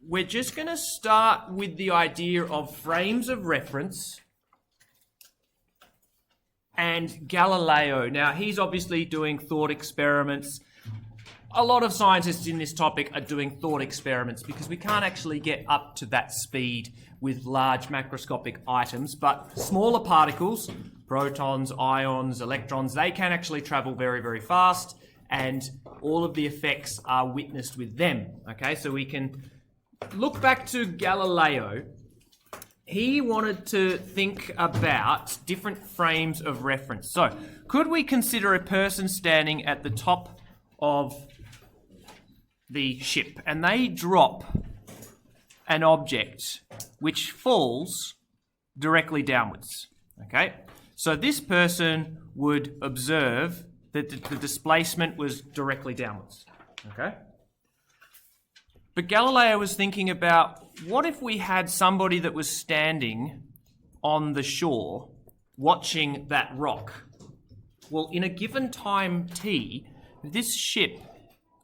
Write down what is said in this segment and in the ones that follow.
we're just going to start with the idea of frames of reference and Galileo. Now, he's obviously doing thought experiments. A lot of scientists in this topic are doing thought experiments because we can't actually get up to that speed with large macroscopic items, but smaller particles, protons, ions, electrons, they can actually travel very, very fast, and all of the effects are witnessed with them. Okay, so we can look back to Galileo. He wanted to think about different frames of reference. So, could we consider a person standing at the top of the ship and they drop an object which falls directly downwards? Okay, so this person would observe that the displacement was directly downwards. Okay, but Galileo was thinking about, what if we had somebody that was standing on the shore watching that rock? Well, in a given time t, this ship,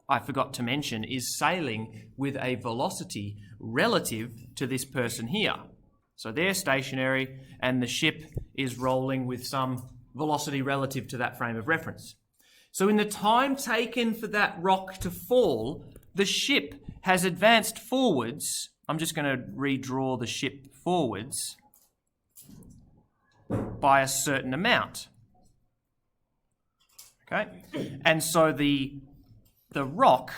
I forgot to mention, is sailing with a velocity relative to this person here. So they're stationary and the ship is rolling with some velocity relative to that frame of reference. So in the time taken for that rock to fall, the ship has advanced forwards. I'm just going to redraw the ship forwards by a certain amount. Okay? And so the rock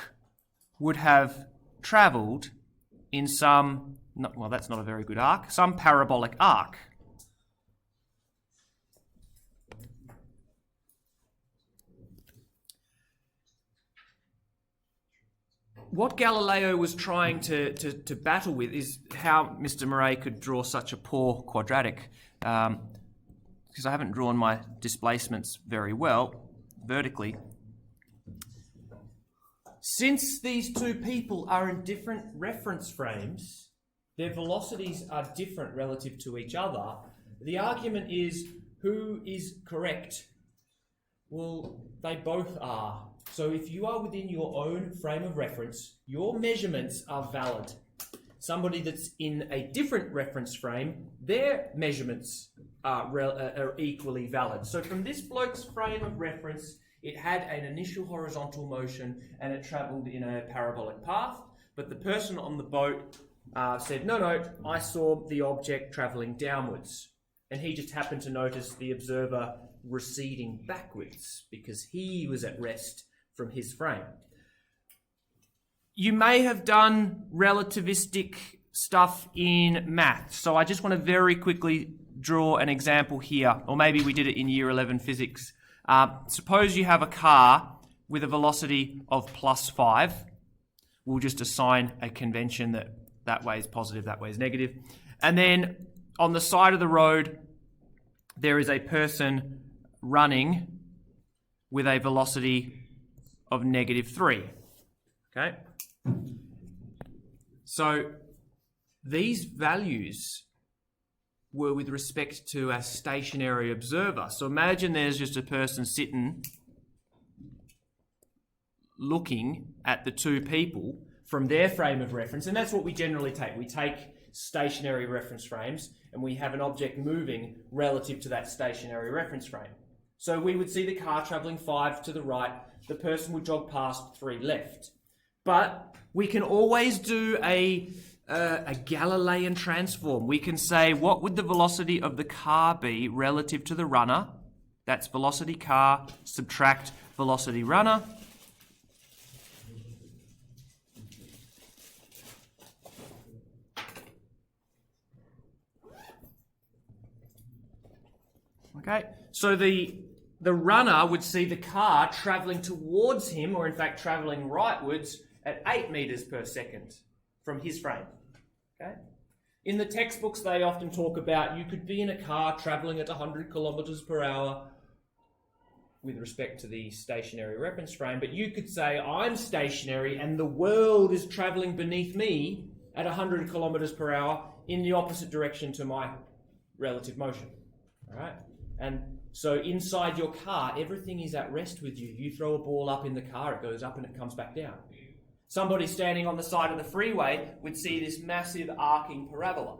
would have travelled in some, well, that's not a very good arc, some parabolic arc. What Galileo was trying to battle with is how Mr. Murray could draw such a poor quadratic, because I haven't drawn my displacements very well vertically. Since these two people are in different reference frames, their velocities are different relative to each other. The argument is, who is correct? Well, they both are. So if you are within your own frame of reference, your measurements are valid. Somebody that's in a different reference frame, their measurements are equally valid. So from this bloke's frame of reference, it had an initial horizontal motion and it travelled in a parabolic path, but the person on the boat said, no, I saw the object travelling downwards. And he just happened to notice the observer receding backwards because he was at rest from his frame. You may have done relativistic stuff in math, so I just want to very quickly draw an example here, or maybe we did it in year 11 physics. Suppose you have a car with a velocity of +5. We'll just assign a convention that way is positive, that way is negative. And then on the side of the road, there is a person running with a velocity of -3. Okay? So these values were with respect to a stationary observer. So imagine there's just a person sitting looking at the two people from their frame of reference, and that's what we generally take. We take stationary reference frames and we have an object moving relative to that stationary reference frame. So we would see the car travelling 5 to the right, the person would jog past 3 left. But we can always do a Galilean transform. We can say, what would the velocity of the car be relative to the runner? That's velocity car, subtract velocity runner. Okay, so the runner would see the car travelling towards him, or in fact travelling rightwards at 8 metres per second from his frame. Okay? In the textbooks, they often talk about you could be in a car travelling at 100 kilometres per hour with respect to the stationary reference frame, but you could say I'm stationary and the world is travelling beneath me at 100 kilometres per hour in the opposite direction to my relative motion. All right? And so inside your car, everything is at rest with you. You throw a ball up in the car, it goes up and it comes back down. Somebody standing on the side of the freeway would see this massive arcing parabola.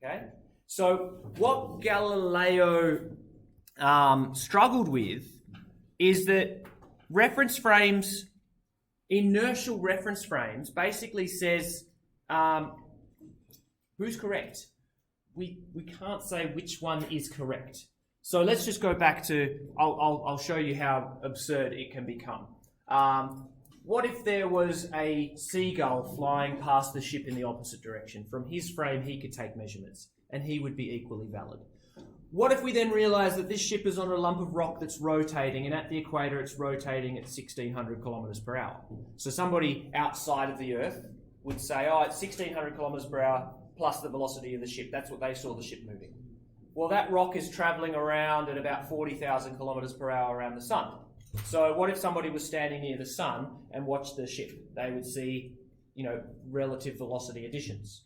Okay? So what Galileo struggled with is that reference frames, inertial reference frames, basically says who's correct. We can't say which one is correct. So let's just go back to, I'll show you how absurd it can become. What if there was a seagull flying past the ship in the opposite direction? From his frame, he could take measurements, and he would be equally valid. What if we then realise that this ship is on a lump of rock that's rotating, and at the equator it's rotating at 1,600 kilometres per hour? So somebody outside of the Earth would say, oh, it's 1,600 kilometres per hour plus the velocity of the ship. That's what they saw the ship moving. Well, that rock is travelling around at about 40,000 kilometres per hour around the sun. So what if somebody was standing near the sun and watched the ship? They would see, relative velocity additions.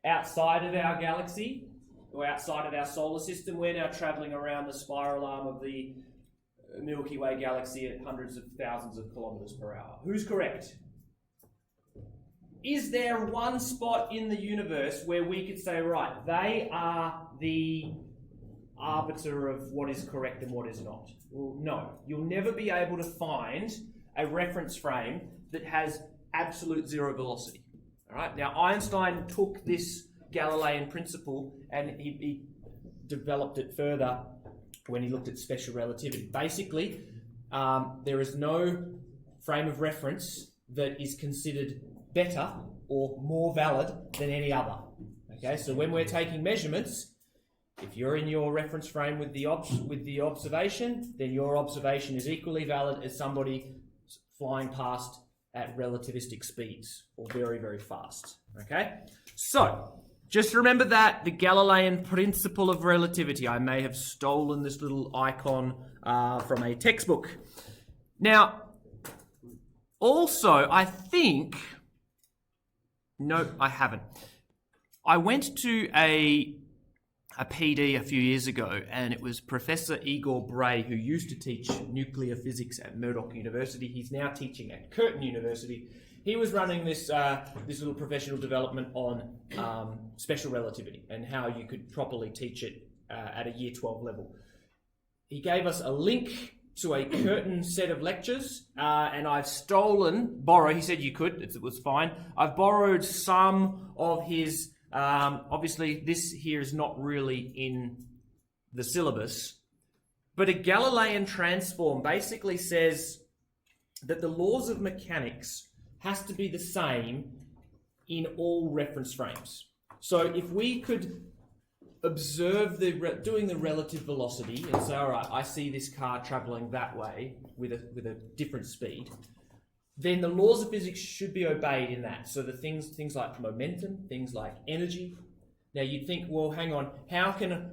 Outside of our galaxy, or outside of our solar system, we're now travelling around the spiral arm of the Milky Way galaxy at hundreds of thousands of kilometres per hour. Who's correct? Is there one spot in the universe where we could say, right, they are the arbiter of what is correct and what is not? Well, no. You'll never be able to find a reference frame that has absolute zero velocity. All right. Now, Einstein took this Galilean principle and he developed it further when he looked at special relativity. Basically, there is no frame of reference that is considered better or more valid than any other. Okay, so when we're taking measurements, if you're in your reference frame with the observation, then your observation is equally valid as somebody flying past at relativistic speeds or very, very fast. Okay, so just remember that, the Galilean principle of relativity. I may have stolen this little icon from a textbook. Now, also, I think... No, I haven't. I went to a PD a few years ago, and it was Professor Igor Bray, who used to teach nuclear physics at Murdoch University. He's now teaching at Curtin University. He was running this little professional development on special relativity and how you could properly teach it at a Year 12 level. He gave us a link to a Curtin set of lectures, and I've borrowed, he said you could, it was fine. I've borrowed some of his, obviously this here is not really in the syllabus, but a Galilean transform basically says that the laws of mechanics has to be the same in all reference frames. So if we could observe doing the relative velocity and say, all right, I see this car travelling that way with a different speed, then the laws of physics should be obeyed in that. So the things like momentum, things like energy. Now you'd think, well, hang on,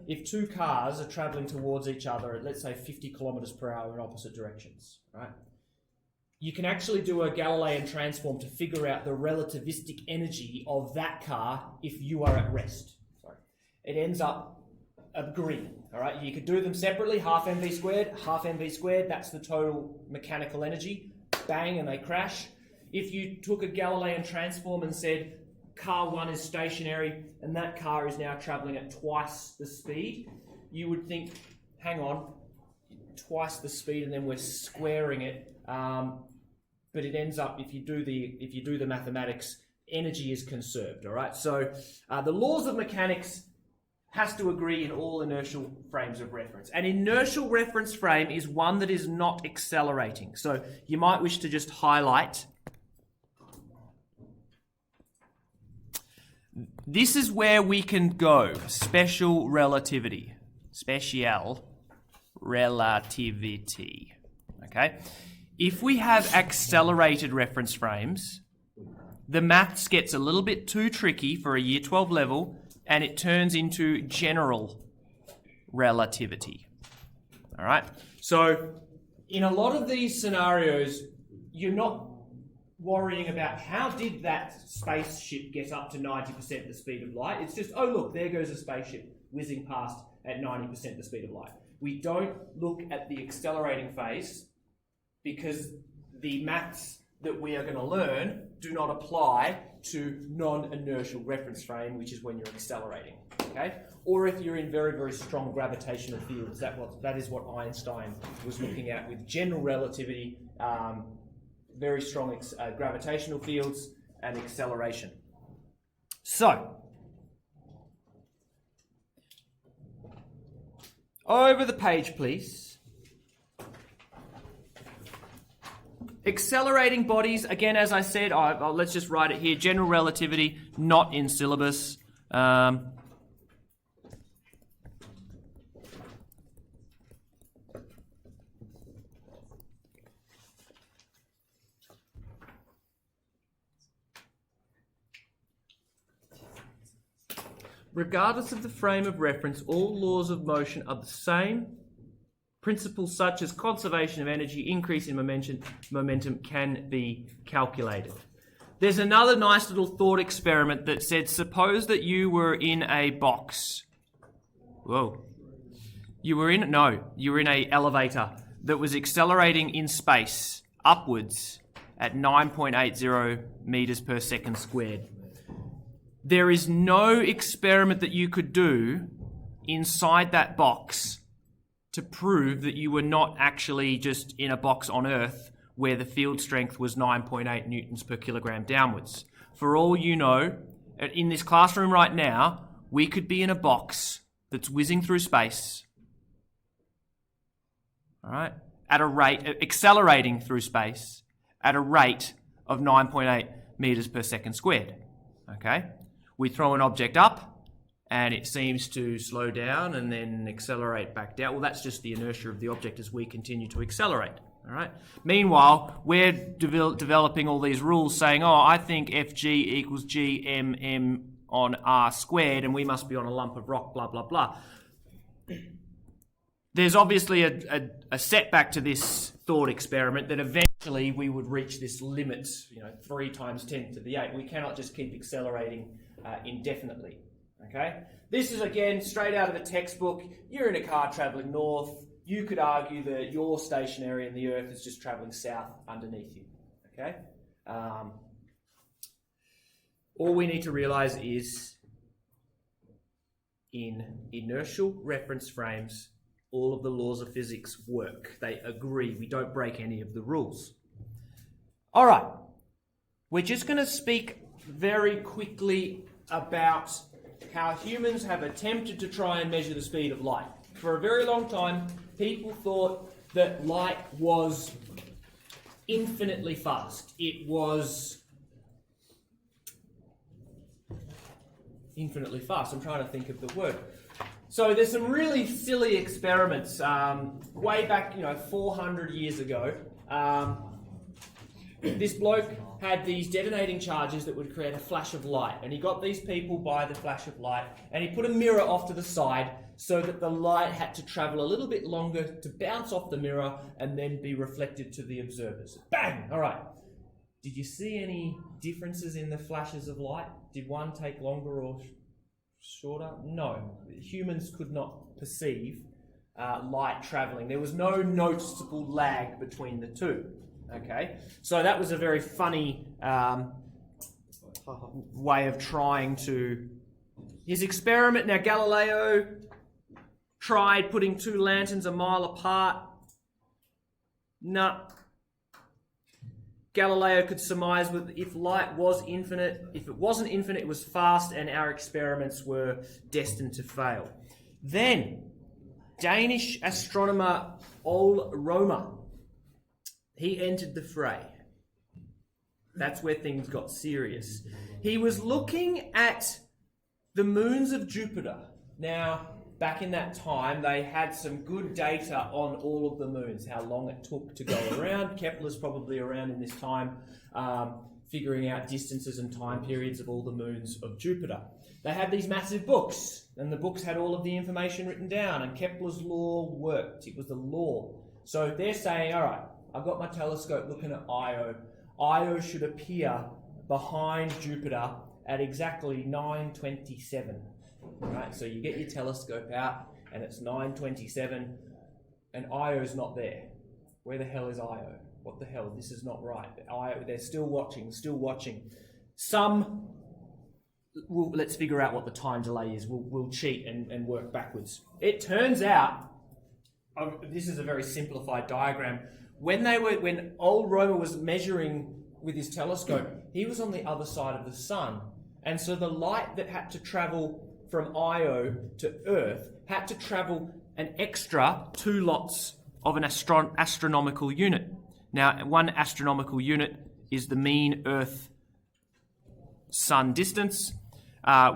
if two cars are travelling towards each other at, let's say, 50 kilometres per hour in opposite directions, right? You can actually do a Galilean transform to figure out the relativistic energy of that car if you are at rest. It ends up agreeing, all right? You could do them separately, half mv squared, that's the total mechanical energy. Bang, and they crash. If you took a Galilean transform and said, car 1 is stationary and that car is now travelling at twice the speed, you would think, hang on, twice the speed and then we're squaring it. But it ends up, if you do the mathematics, energy is conserved, all right? So the laws of mechanics has to agree in all inertial frames of reference. An inertial reference frame is one that is not accelerating. So you might wish to just highlight. This is where we can go. Special relativity. Special relativity. Okay? If we have accelerated reference frames, the maths gets a little bit too tricky for a Year 12 level, and it turns into general relativity. All right? So in a lot of these scenarios, you're not worrying about how did that spaceship get up to 90% the speed of light. It's just, oh, look, there goes a spaceship whizzing past at 90% the speed of light. We don't look at the accelerating phase because the maths that we are going to learn do not apply to non-inertial reference frame, which is when you're accelerating, okay? Or if you're in very, very strong gravitational fields. That is what Einstein was looking at with general relativity, very strong gravitational fields and acceleration. So, over the page, please. Accelerating bodies, again, as I said, let's just write it here. General relativity, not in syllabus. Regardless of the frame of reference, all laws of motion are the same. Principles such as conservation of energy, increase in momentum can be calculated. There's another nice little thought experiment that said, suppose that you were in a box. Whoa. You were in an elevator that was accelerating in space upwards at 9.80 meters per second squared. There is no experiment that you could do inside that box to prove that you were not actually just in a box on Earth where the field strength was 9.8 newtons per kilogram downwards. For all you know, in this classroom right now, we could be in a box that's whizzing through space, all right, at a rate, accelerating through space at a rate of 9.8 meters per second squared, okay? We throw an object up, and it seems to slow down and then accelerate back down. Well, that's just the inertia of the object as we continue to accelerate. All right. Meanwhile, we're developing all these rules saying, oh, I think Fg equals gmm on r squared, and we must be on a lump of rock, blah, blah, blah. There's obviously a setback to this thought experiment that eventually we would reach this limit, 3 times 10 to the 8. We cannot just keep accelerating indefinitely. Okay? This is, again, straight out of the textbook. You're in a car travelling north. You could argue that you're stationary and the Earth is just travelling south underneath you. Okay? All we need to realise is in inertial reference frames, all of the laws of physics work. They agree. We don't break any of the rules. All right. We're just going to speak very quickly about how humans have attempted to try and measure the speed of light. For a very long time, people thought that light was infinitely fast. It was infinitely fast. I'm trying to think of the word. So there's some really silly experiments way back, 400 years ago. This bloke had these detonating charges that would create a flash of light, and he got these people by the flash of light, and he put a mirror off to the side so that the light had to travel a little bit longer to bounce off the mirror and then be reflected to the observers. Bang! All right. Did you see any differences in the flashes of light? Did one take longer or shorter? No. Humans could not perceive light travelling. There was no noticeable lag between the two. Okay, so that was a very funny way of trying to... His experiment, now Galileo tried putting 2 lanterns a mile apart. Nah. Galileo could surmise if light was infinite. If it wasn't infinite, it was fast, and our experiments were destined to fail. Then, Danish astronomer Ole Romer, he entered the fray. That's where things got serious. He was looking at the moons of Jupiter. Now, back in that time, they had some good data on all of the moons, how long it took to go around. Kepler's probably around in this time, figuring out distances and time periods of all the moons of Jupiter. They had these massive books, and the books had all of the information written down, and Kepler's law worked. It was the law. So they're saying, all right, I've got my telescope looking at Io. Io should appear behind Jupiter at exactly 9:27. Right? So you get your telescope out, and it's 9:27, and Io's not there. Where the hell is Io? what the hell, this is not right. They're still watching, Some, let's figure out what the time delay is. We'll cheat and work backwards. It turns out, this is a very simplified diagram. When old Romer was measuring with his telescope, he was on the other side of the sun. And so the light that had to travel from Io to Earth had to travel an extra 2 lots of an astronomical unit. Now, 1 astronomical unit is the mean Earth-Sun distance,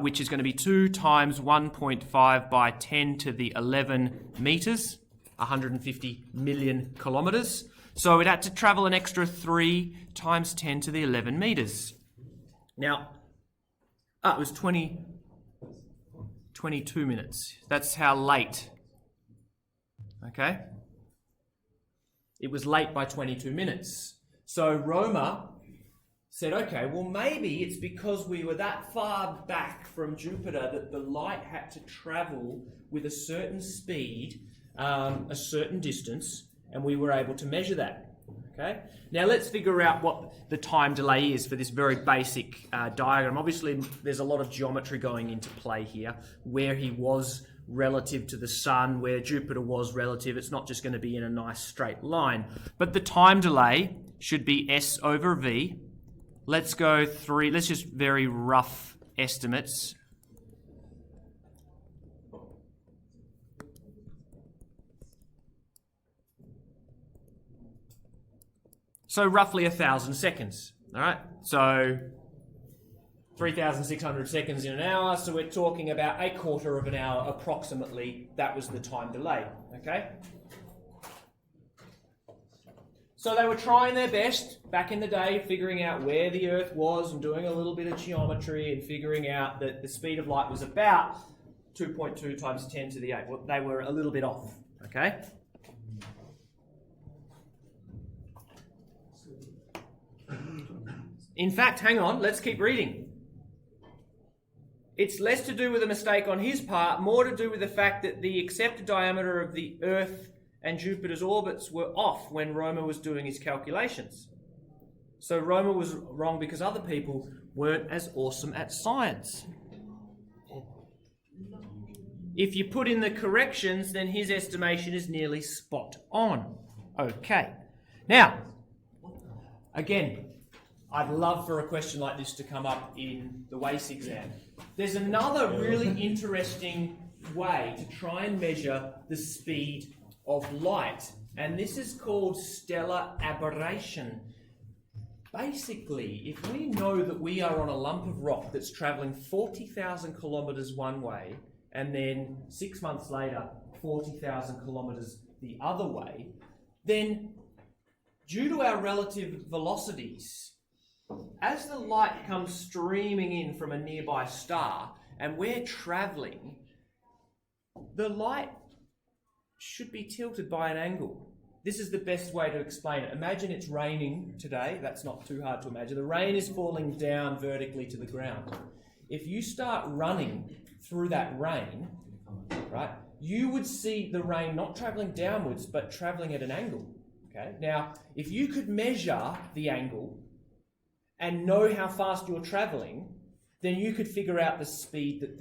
which is going to be 2 times 1.5 by 10 to the 11 metres, 150 million kilometres. So it had to travel an extra 3 times 10 to the 11 metres. Now, it was 22 minutes. That's how late. Okay? It was late by 22 minutes. So Romer said, okay, well maybe it's because we were that far back from Jupiter that the light had to travel with a certain speed, a certain distance, and we were able to measure that. Okay? Now let's figure out what the time delay is for this very basic diagram. Obviously, there's a lot of geometry going into play here, where he was relative to the Sun, where Jupiter was relative. It's not just going to be in a nice straight line. But the time delay should be S over V. Let's go let's just very rough estimates. So roughly 1,000 seconds, all right? So 3,600 seconds in an hour, so we're talking about a quarter of an hour approximately. That was the time delay, okay? So they were trying their best back in the day, figuring out where the Earth was and doing a little bit of geometry and figuring out that the speed of light was about 2.2 times 10 to the 8. Well, they were a little bit off, okay? In fact, hang on, let's keep reading. It's less to do with a mistake on his part, more to do with the fact that the accepted diameter of the Earth and Jupiter's orbits were off when Romer was doing his calculations. So Romer was wrong because other people weren't as awesome at science. If you put in the corrections, then his estimation is nearly spot on. Okay. Now, again, I'd love for a question like this to come up in the WACE exam. There's another really interesting way to try and measure the speed of light, and this is called stellar aberration. Basically, if we know that we are on a lump of rock that's travelling 40,000 kilometres one way, and then 6 months later, 40,000 kilometres the other way, then due to our relative velocities, as the light comes streaming in from a nearby star and we're travelling, the light should be tilted by an angle. This is the best way to explain it. Imagine it's raining today. That's not too hard to imagine. The rain is falling down vertically to the ground. If you start running through that rain, right, you would see the rain not travelling downwards but travelling at an angle. Okay? Now, if you could measure the angle and know how fast you're travelling, then you could figure out the speed that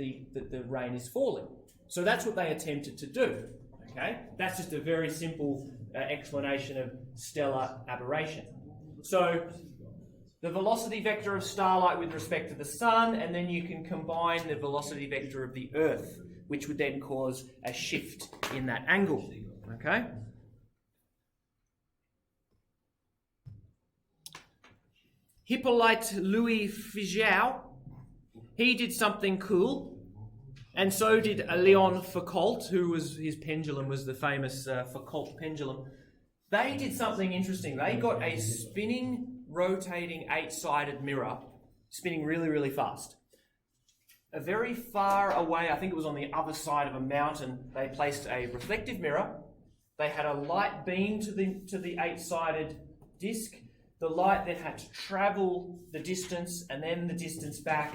the rain is falling. So that's what they attempted to do. Okay, that's just a very simple explanation of stellar aberration. So the velocity vector of starlight with respect to the Sun, and then you can combine the velocity vector of the Earth, which would then cause a shift in that angle. Okay. Hippolyte Louis Figeac, he did something cool, and so did Leon Foucault, who was, his pendulum was the famous Foucault pendulum. They did something interesting. They got a spinning, rotating, 8-sided mirror, spinning really, really fast. A very far away, I think it was on the other side of a mountain, they placed a reflective mirror. They had a light beam to the 8-sided disc. The light then had to travel the distance and then the distance back,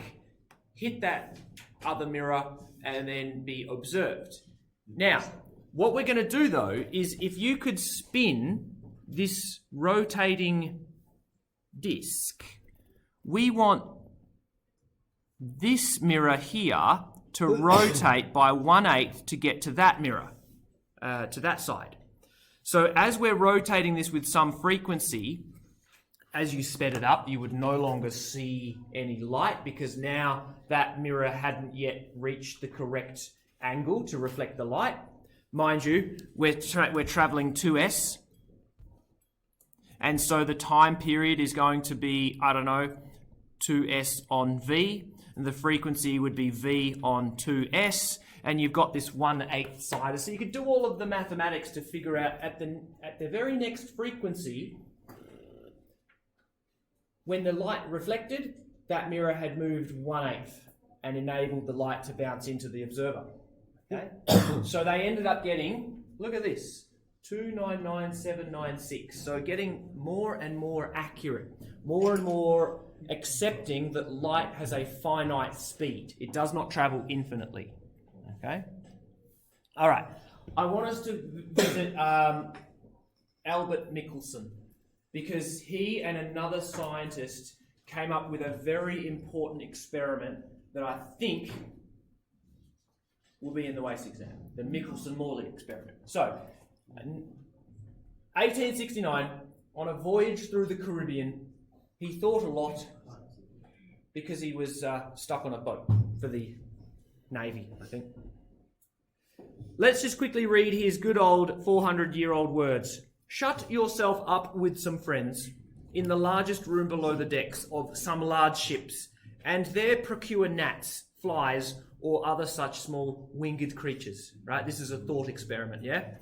hit that other mirror, and then be observed. Now, what we're going to do though is if you could spin this rotating disc, we want this mirror here to rotate by 1/8 to get to that mirror, to that side. So as we're rotating this with some frequency, as you sped it up, you would no longer see any light because now that mirror hadn't yet reached the correct angle to reflect the light. Mind you, we're traveling 2s, and so the time period is going to be, 2s on v, and the frequency would be v on 2s, and you've got this 1/8 side. So you could do all of the mathematics to figure out at the very next frequency, when the light reflected, that mirror had moved 1/8 and enabled the light to bounce into the observer. Okay? So they ended up getting, look at this, 299,796. So getting more and more accurate, more and more accepting that light has a finite speed. It does not travel infinitely. Okay? All right. I want us to visit Albert Mickelson, because he and another scientist came up with a very important experiment that I think will be in the WACE exam, the Nicholson-Morley Experiment. So, 1869, on a voyage through the Caribbean, he thought a lot because he was stuck on a boat for the Navy, I think. Let's just quickly read his good old 400-year-old words. Shut yourself up with some friends in the largest room below the decks of some large ships, and there procure gnats, flies, or other such small winged creatures. Right? This is a thought experiment, yeah?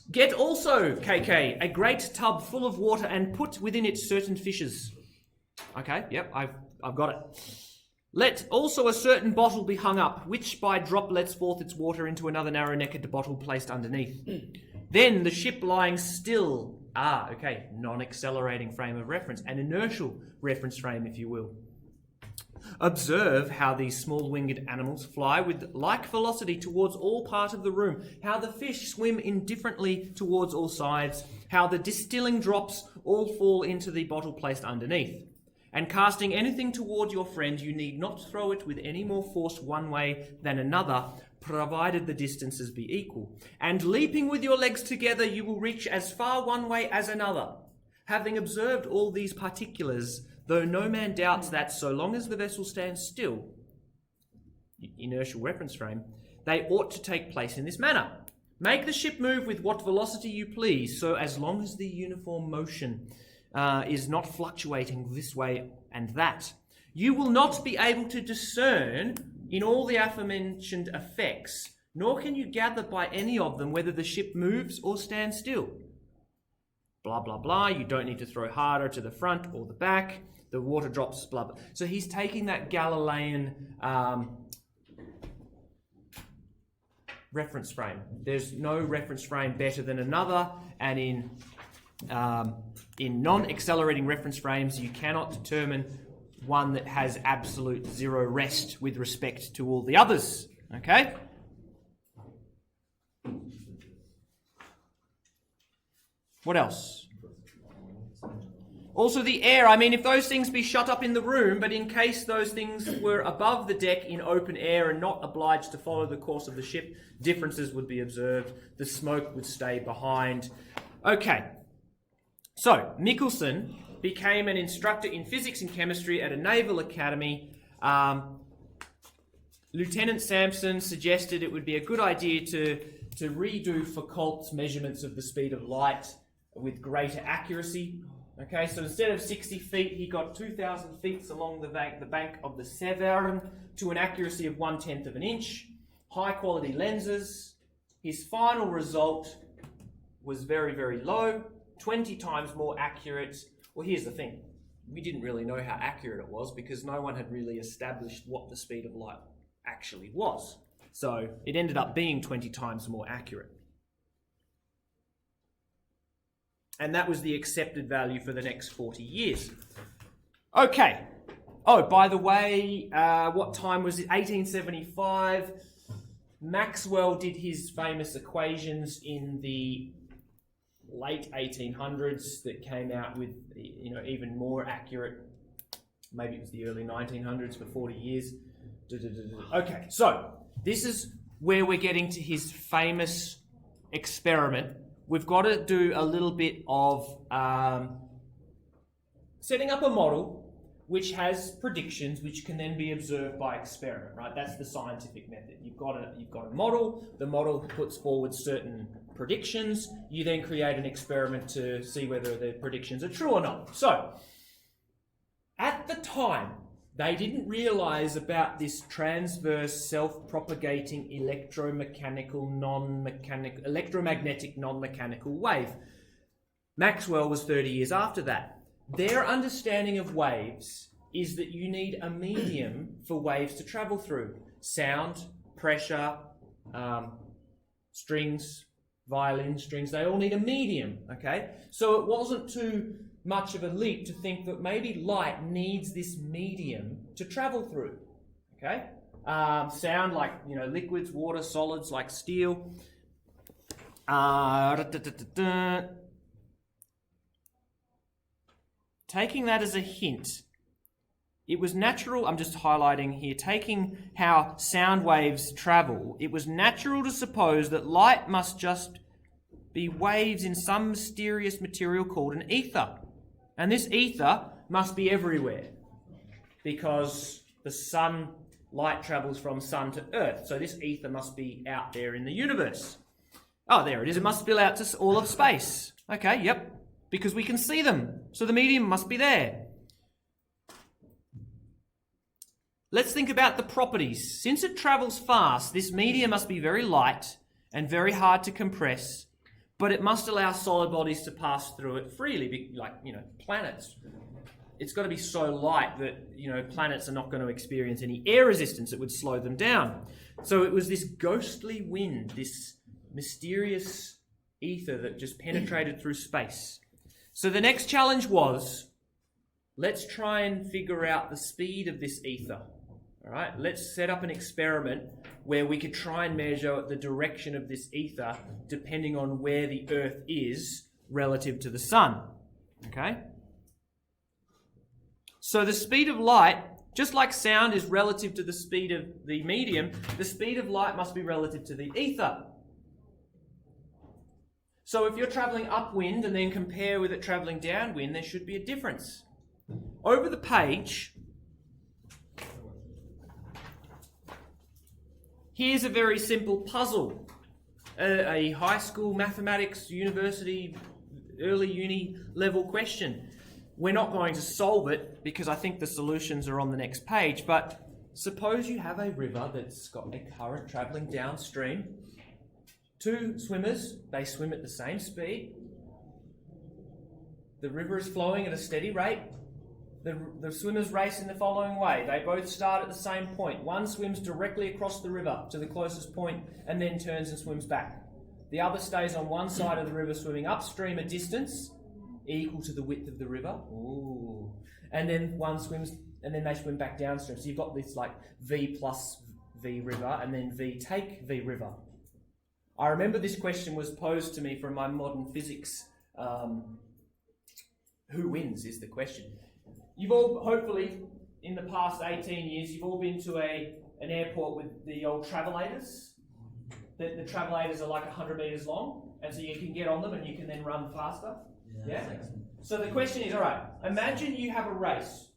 Get also, KK, a great tub full of water and put within it certain fishes. Okay, yep, I've got it. Let also a certain bottle be hung up, which by drop lets forth its water into another narrow-necked bottle placed underneath. Then the ship lying still, non-accelerating frame of reference, an inertial reference frame, if you will. Observe how these small winged animals fly with like velocity towards all part of the room, how the fish swim indifferently towards all sides, how the distilling drops all fall into the bottle placed underneath. And casting anything toward your friend, you need not throw it with any more force one way than another, provided the distances be equal. And leaping with your legs together, you will reach as far one way as another. Having observed all these particulars, though no man doubts that so long as the vessel stands still, inertial reference frame, they ought to take place in this manner. Make the ship move with what velocity you please, so as long as the uniform motion is not fluctuating this way and that. You will not be able to discern in all the aforementioned effects, nor can you gather by any of them whether the ship moves or stands still. Blah, blah, blah. You don't need to throw harder to the front or the back. The water drops, blah, blah. So he's taking that Galilean reference frame. There's no reference frame better than another, and in non-accelerating reference frames, you cannot determine one that has absolute zero rest with respect to all the others. Okay? What else? Also the air. I mean, if those things be shut up in the room, but in case those things were above the deck in open air and not obliged to follow the course of the ship, differences would be observed. The smoke would stay behind. Okay. So, Mickelson became an instructor in physics and chemistry at a naval academy. Lieutenant Sampson suggested it would be a good idea to redo Foucault's measurements of the speed of light with greater accuracy. Okay, so instead of 60 feet, he got 2,000 feet along the bank of the Severn to an accuracy of 1/10 of an inch. High-quality lenses. His final result was very, very low, 20 times more accurate. Well, here's the thing. We didn't really know how accurate it was because no one had really established what the speed of light actually was. So it ended up being 20 times more accurate. And that was the accepted value for the next 40 years. Okay. Oh, by the way, what time was it? 1875. Maxwell did his famous equations in the late 1800s that came out with, you know, even more accurate. Maybe it was the early 1900s for 40 years. Okay, so this is where we're getting to his famous experiment. We've got to do a little bit of setting up a model which has predictions which can then be observed by experiment, right? That's the scientific method. You've got a model, the model puts forward certain predictions, you then create an experiment to see whether the predictions are true or not. So, at the time, they didn't realise about this transverse self-propagating electromagnetic non-mechanical wave. Maxwell was 30 years after that. Their understanding of waves is that you need a medium for waves to travel through. Sound, pressure, strings, violin strings, they all need a medium, okay? So it wasn't too much of a leap to think that maybe light needs this medium to travel through, okay? Sound like, you know, liquids, water, solids like steel. Taking that as a hint, it was natural, I'm just highlighting here, taking how sound waves travel, it was natural to suppose that light must just be waves in some mysterious material called an ether. And this ether must be everywhere because the sun, light travels from sun to earth. So this ether must be out there in the universe. Oh, there it is. It must spill out to all of space. Okay, yep. Because we can see them. So the medium must be there. Let's think about the properties. Since it travels fast, this medium must be very light and very hard to compress, but it must allow solid bodies to pass through it freely, like, you know, planets. It's got to be so light that, you know, planets are not going to experience any air resistance. It would slow them down. So it was this ghostly wind, this mysterious ether that just penetrated through space. So the next challenge was, let's try and figure out the speed of this ether. All right, let's set up an experiment where we could try and measure the direction of this ether depending on where the Earth is relative to the sun. Okay? So the speed of light, just like sound is relative to the speed of the medium, the speed of light must be relative to the ether. So if you're travelling upwind and then compare with it travelling downwind, there should be a difference. Over the page, here's a very simple puzzle. A high school mathematics, university, early uni level question. We're not going to solve it because I think the solutions are on the next page, but suppose you have a river that's got a current travelling downstream. Two swimmers, they swim at the same speed. The river is flowing at a steady rate. The swimmers race in the following way. They both start at the same point. One swims directly across the river to the closest point and then turns and swims back. The other stays on one side of the river swimming upstream a distance equal to the width of the river. Ooh. And then one swims and then they swim back downstream. So you've got this like V plus V river and then V take V river. I remember this question was posed to me from my modern physics. Who wins is the question. You've all, hopefully, in the past 18 years, you've all been to an airport with the old travelators. The travelators are like 100 metres long, and so you can get on them and you can then run faster. Yeah? So the question is, all right, imagine you have a race.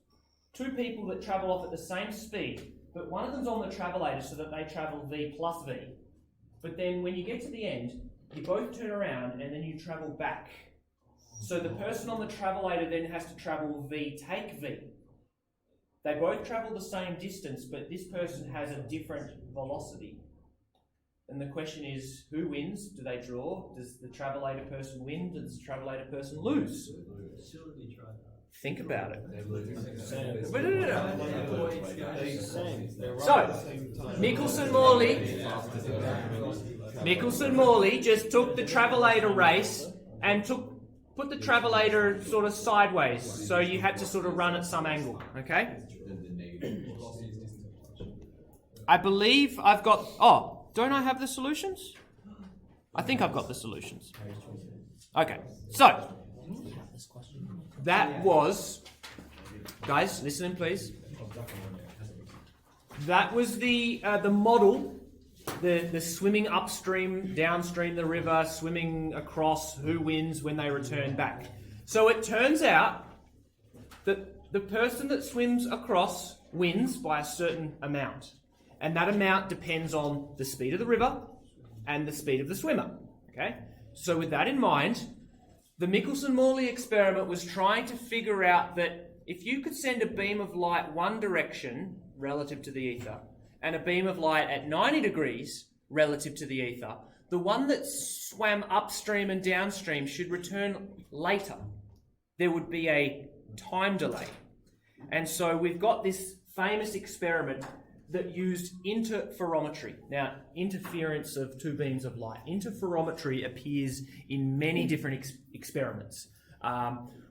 Two people that travel off at the same speed, but one of them's on the travelator so that they travel V plus V. But then when you get to the end, you both turn around and then you travel back. So the person on the travelator then has to travel V take V. They both travel the same distance, but this person has a different velocity. And the question is, who wins? Do they draw? Does the travelator person win? Does the travelator person lose? Think about it. So, Nicholson-Morley just took the travelator race and put the travelator sort of sideways. So you had to sort of run at some angle, okay? I believe I've got... Oh, don't I have the solutions? I think I've got the solutions. Okay, so that was, guys, listen in please. That was the model, the swimming upstream, downstream the river, swimming across, who wins when they return back. So it turns out that the person that swims across wins by a certain amount. And that amount depends on the speed of the river and the speed of the swimmer. Okay? So with that in mind, the Mickelson-Morley experiment was trying to figure out that if you could send a beam of light one direction relative to the ether and a beam of light at 90 degrees relative to the ether, the one that swam upstream and downstream should return later. There would be a time delay. And so we've got this famous experiment that used interferometry. Now, interference of two beams of light. Interferometry appears in many different experiments.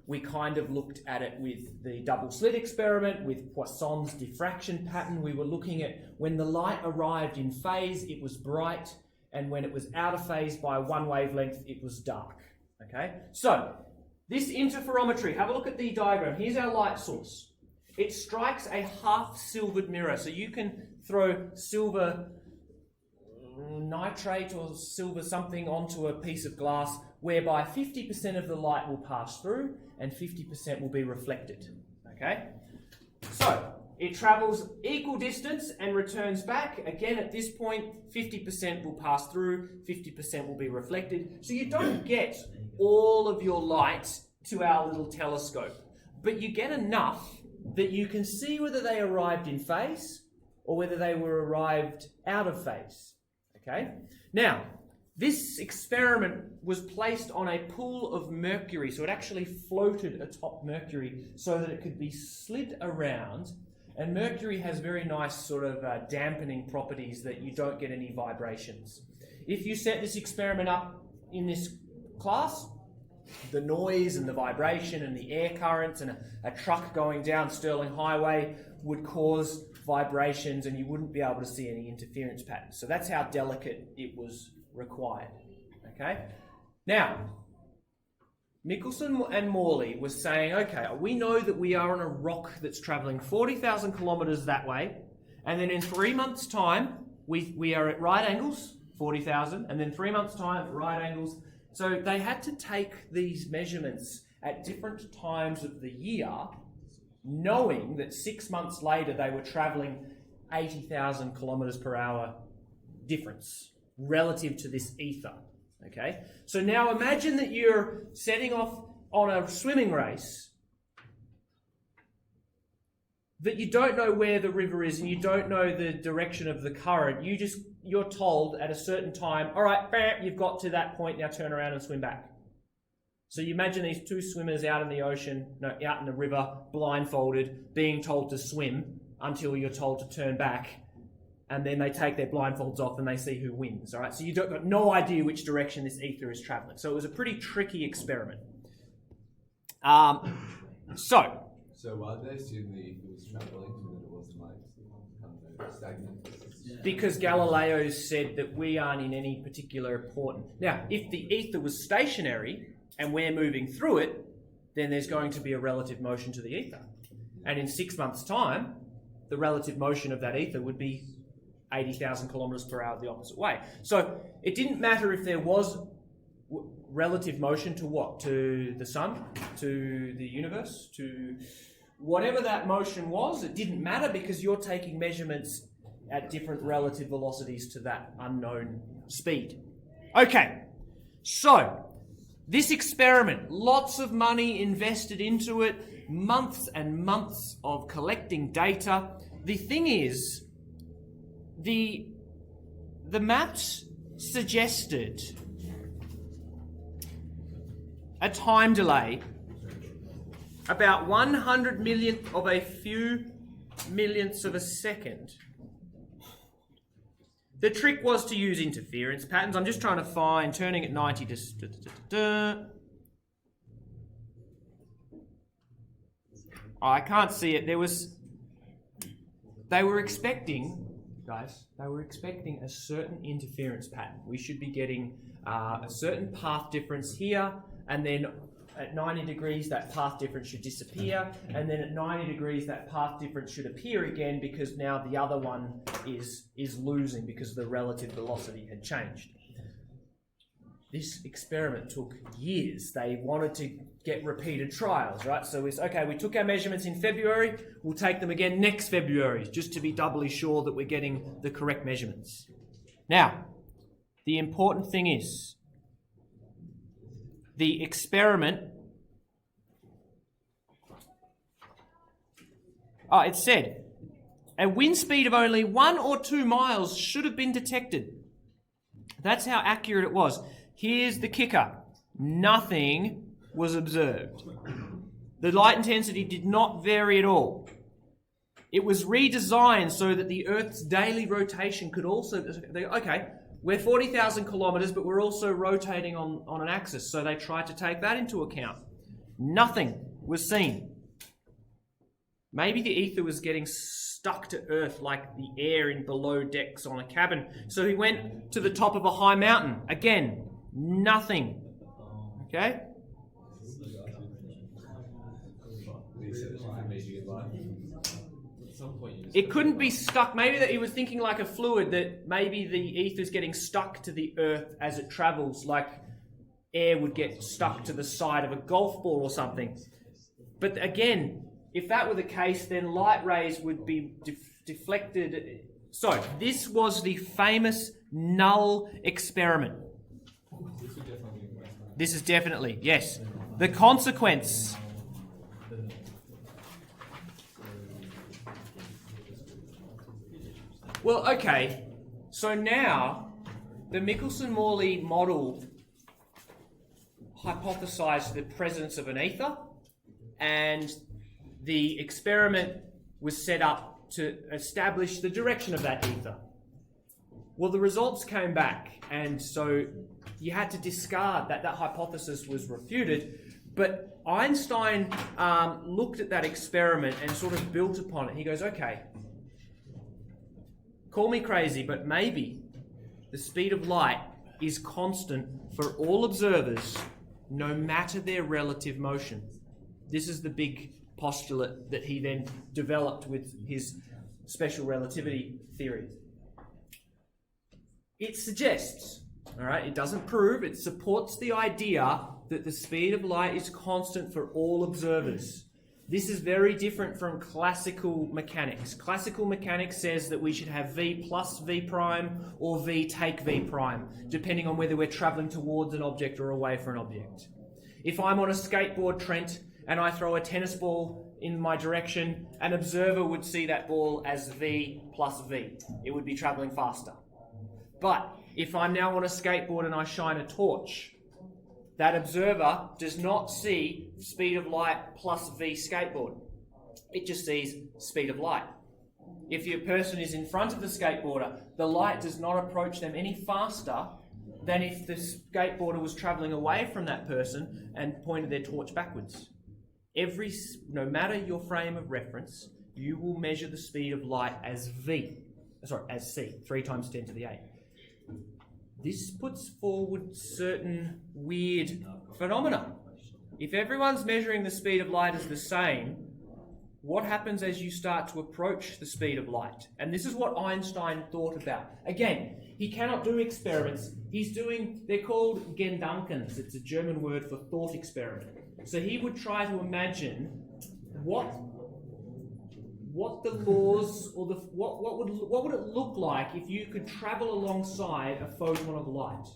We kind of looked at it with the double slit experiment, with Poisson's diffraction pattern. We were looking at when the light arrived in phase, it was bright, and when it was out of phase by one wavelength, it was dark. Okay? So, this interferometry, have a look at the diagram. Here's our light source. It strikes a half-silvered mirror, so you can throw silver nitrate or silver something onto a piece of glass whereby 50% of the light will pass through and 50% will be reflected. Okay? So, it travels equal distance and returns back. Again, at this point, 50% will pass through, 50% will be reflected. So you don't get all of your light to our little telescope, but you get enough that you can see whether they arrived in phase or whether they were arrived out of phase. Okay? Now, this experiment was placed on a pool of mercury, so it actually floated atop mercury so that it could be slid around, and mercury has very nice sort of dampening properties that you don't get any vibrations. If you set this experiment up in this class, the noise and the vibration and the air currents and a truck going down Stirling Highway would cause vibrations and you wouldn't be able to see any interference patterns. So that's how delicate it was required. Okay? Now, Mickelson and Morley was saying, okay, we know that we are on a rock that's travelling 40,000 kilometres that way, and then in 3 months' time, we are at right angles, 40,000, and then 3 months' time at right angles. So they had to take these measurements at different times of the year, knowing that 6 months later they were travelling 80,000 kilometres per hour difference relative to this ether. Okay? So now imagine that you're setting off on a swimming race, that you don't know where the river is and you don't know the direction of the current. You're told at a certain time, all right, bam, you've got to that point, now turn around and swim back. So you imagine these two swimmers out in the ocean, out in the river, blindfolded, being told to swim until you're told to turn back, and then they take their blindfolds off and they see who wins. All right, so you've got no idea which direction this ether is traveling. So it was a pretty tricky experiment. So why did they assume the ether was traveling so that it wasn't like kind of stagnant? Because Galileo said that we aren't in any particular important. Now, if the ether was stationary and we're moving through it, then there's going to be a relative motion to the ether. And in 6 months' time, the relative motion of that ether would be 80,000 kilometres per hour the opposite way. So it didn't matter if there was relative motion to what? To the sun? To the universe? To whatever that motion was, it didn't matter because you're taking measurements at different relative velocities to that unknown speed. Okay, so this experiment, lots of money invested into it, months and months of collecting data. The thing is, the maps suggested a time delay about 100 millionth of a few millionths of a second. The trick was to use interference patterns. I'm just trying to find, turning at 90 to... Oh, I can't see it. They were expecting, guys, a certain interference pattern. We should be getting a certain path difference here, and then at 90 degrees that path difference should disappear, and then at 90 degrees that path difference should appear again because now the other one is losing because the relative velocity had changed. This experiment took years. They wanted to get repeated trials, right? So we said, okay, we took our measurements in February, we'll take them again next February, just to be doubly sure that we're getting the correct measurements. Now, the important thing is, the experiment, it said, a wind speed of only 1 or 2 miles should have been detected. That's how accurate it was. Here's the kicker. Nothing was observed. The light intensity did not vary at all. It was redesigned so that the Earth's daily rotation could also... Okay, we're 40,000 kilometres, but we're also rotating on an axis, so they tried to take that into account. Nothing was seen. Maybe the ether was getting stuck to Earth like the air in below decks on a cabin. So he went to the top of a high mountain. Again, nothing. Okay? It couldn't be stuck. Maybe that he was thinking like a fluid, that maybe the ether is getting stuck to the Earth as it travels, like air would get stuck to the side of a golf ball or something. But again, if that were the case, then light rays would be deflected. So this was the famous null experiment. This is definitely, yes. The consequence. Well, okay. So now, the Mickelson-Morley model hypothesized the presence of an ether, and the experiment was set up to establish the direction of that ether. Well, the results came back, and so you had to discard that hypothesis was refuted. But Einstein looked at that experiment and sort of built upon it. He goes, okay, call me crazy, but maybe the speed of light is constant for all observers, no matter their relative motion. This is the big postulate that he then developed with his special relativity theory. It suggests, all right, it doesn't prove, it supports the idea that the speed of light is constant for all observers. This is very different from classical mechanics. Classical mechanics says that we should have v plus v prime or v take v prime, depending on whether we're travelling towards an object or away from an object. If I'm on a skateboard, Trent, and I throw a tennis ball in my direction, an observer would see that ball as v plus v. It would be travelling faster. But if I'm now on a skateboard and I shine a torch, that observer does not see speed of light plus v skateboard. It just sees speed of light. If your person is in front of the skateboarder, the light does not approach them any faster than if the skateboarder was travelling away from that person and pointed their torch backwards. No matter your frame of reference, you will measure the speed of light as as c, 3 times 10 to the 8. This puts forward certain weird phenomena. If everyone's measuring the speed of light as the same, what happens as you start to approach the speed of light? And this is what Einstein thought about. Again, he cannot do experiments. They're called Gedankens. It's a German word for thought experiment. So he would try to imagine what the laws, or what would it look like if you could travel alongside a photon of light?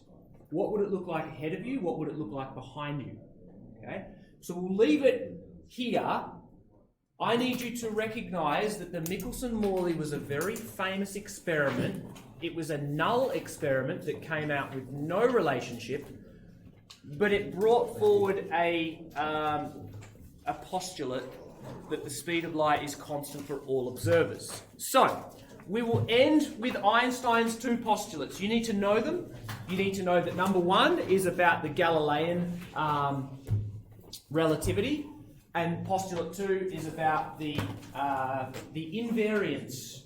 What would it look like ahead of you? What would it look like behind you? Okay, so we'll leave it here. I need you to recognise that the Mickelson-Morley was a very famous experiment. It was a null experiment that came out with no relationship, but it brought forward a postulate that the speed of light is constant for all observers. So, we will end with Einstein's 2 postulates. You need to know them. You need to know that number 1 is about the Galilean relativity, and postulate 2 is about the invariance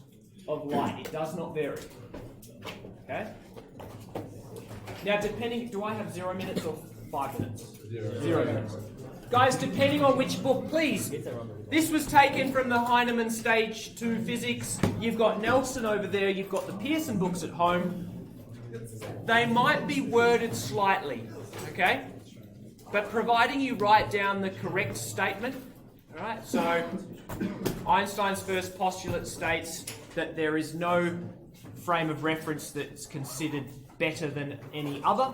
of light. It does not vary. Okay? Now, do I have 0 minutes or 5 minutes? 0. Guys, depending on which book, please. This was taken from the Heinemann Stage 2 Physics. You've got Nelson over there. You've got the Pearson books at home. They might be worded slightly, okay? But providing you write down the correct statement, all right? So Einstein's first postulate states that there is no frame of reference that's considered better than any other.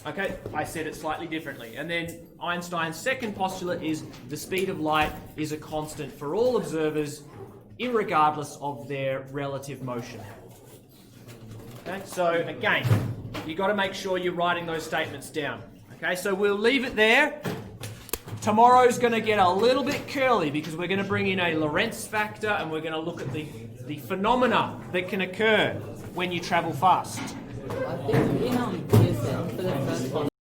Okay, I said it slightly differently. And then Einstein's second postulate is the speed of light is a constant for all observers, irregardless of their relative motion. Okay, so again, you've got to make sure you're writing those statements down. Okay, so we'll leave it there. Tomorrow's going to get a little bit curly because we're going to bring in a Lorentz factor and we're going to look at the phenomena that can occur when you travel fast. I think in Pearson, for the first one,